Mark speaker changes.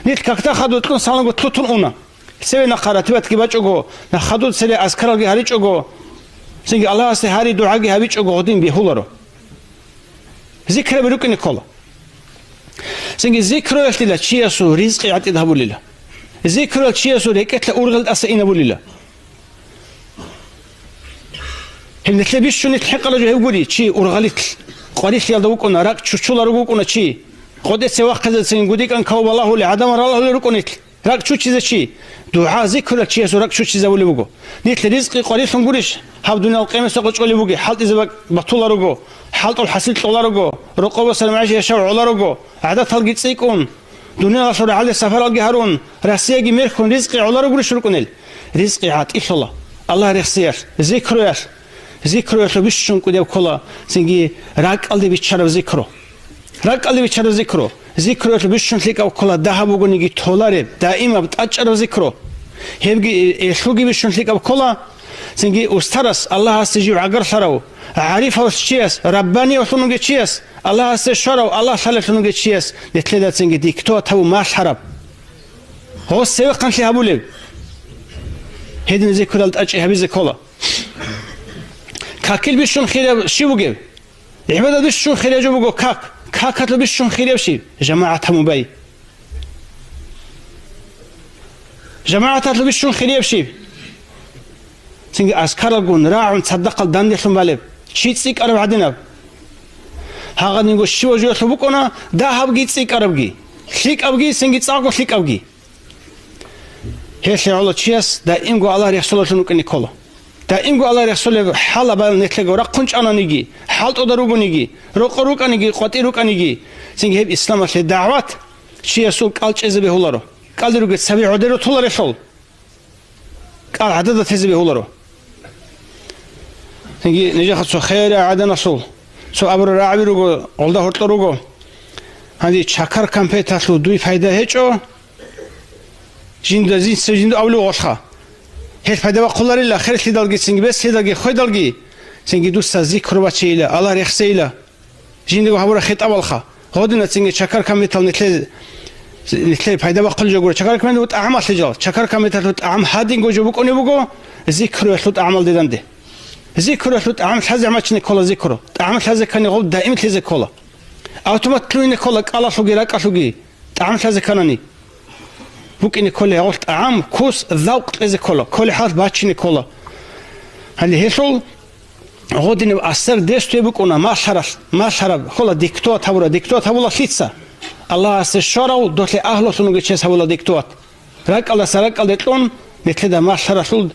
Speaker 1: Nit kakta xadutun salango tutun una. Seve na qaratibat ki bachogo na xadut sele askaralgi harichogo. Singi Allah se hari duagi habichogo odin bihularo. Zikre berukini kola. Singi zikro yatila chiyasu rizqi atidhabulila. Zikro chiyasu reketla urgal asa inabulila. Hem netlebiş şu netleqala jo hevguri chi urgalit. Qarif yalda ukuna rak chuchular ukuna chi. Qodet se waqt sen gudikan kawballahu li adam Allah rukunit. Rak chuchize chi. Dua zikro chiyasu rak chuchize bulibugo. Netle rizqi qarifun gurish. Hab dunya alqiyamasa qochqolibugi. Halt izbak batularugo. Halt ol hasil tolarugo. Ruqaba salamaji yashawularugo. Adat halgitsikun. Dünya sonra hali sefer algi harun. Rasiye gi merkun rizqi olaru gurish rukunil. Rizqi at illallah. Allah rihsiyar. Zikro yar. Zikro yar bishun kudev kola. Singi rak aldi bichara zikro. Rak aldi bichara zikro. Zikro yar bishun lika kola daha buguni gi tolare daima achara zikro. Hevgi eshugi bishun lika kola. Singi ustaras Allah asijiu agar sarau. عارف هو الشيس رباني وثنو جيس الله استشاروا الله خلق ثنو جيس نتلذ سنج ديكتوت هو ما حرب هو السبق كان شيء هبولي هيدن ذكر الأشياء هبي ذكولا كاكل بيشون خير شو بجيب عبادة بيشون خير جو بجو كاك هتلو بيشون خير بشي جماعة مباي جماعة هتلو بيشون خير بشي سنج أذكر الجون راعون تصدق الدم يحلم بالب شيء سيك أرب عدنا هذا نقول شو جو يطلبوكنا ده هبجي سيك أربجي شيك أبجي سنجي تصاقو شيك أبجي هيش الله تشيس ده إنجو الله رسول الله نكني كله ده إنجو الله رسول حالا بال نتلقى رقنش أنا نيجي حالت أدروب نيجي روك أنيجي قاتي روك أنيجي سنجي هب إسلام في الدعوات شيء سوق قالش إزبه هولارو قال روك سبي عدرو طول رسول قال عدد تزبه هولارو نجي نجاح سو خير عدنا سو أبر راعي روجو الله هرت روجو هذه شكر كمبي تاسو دوي فايدة هيجو جند زين سجند أولو وشخا هيك فايدة وقلنا لله خير سيدالجي سنجي بس سيدالجي خيدالجي سنجي دوست ذكر واتشيلا الله رخسيلا جند جو هبورا خيط أولخا غادنا سنجي شكر كمبي تال نتلي فايدة وقل جو شكر كمبي دوت أعمال سجال شكر كمبي تال أعم هادين جو جبوك أني بوجو ذكر وحلوت أعمال ديدانده ذكره لوت عمل حزة ما تشني كلا ذكره عمل حزة كان يقول دائما تلزق كلا أوتومات تلوين كلا الله شوقي لك أشوقي عمل حزة كانني بوك إني كلا يقول عام كوس ذوق تلزق كلا كل حال باتشني كلا هني هيشول غودين أثر دستوي بوك أنا ما شرب كلا دكتور هبولا خيتسا الله استشاروا دوت أهله سنوجي تشيس هبولا دكتور راك الله سرق الله تلون مثل ده ما شرب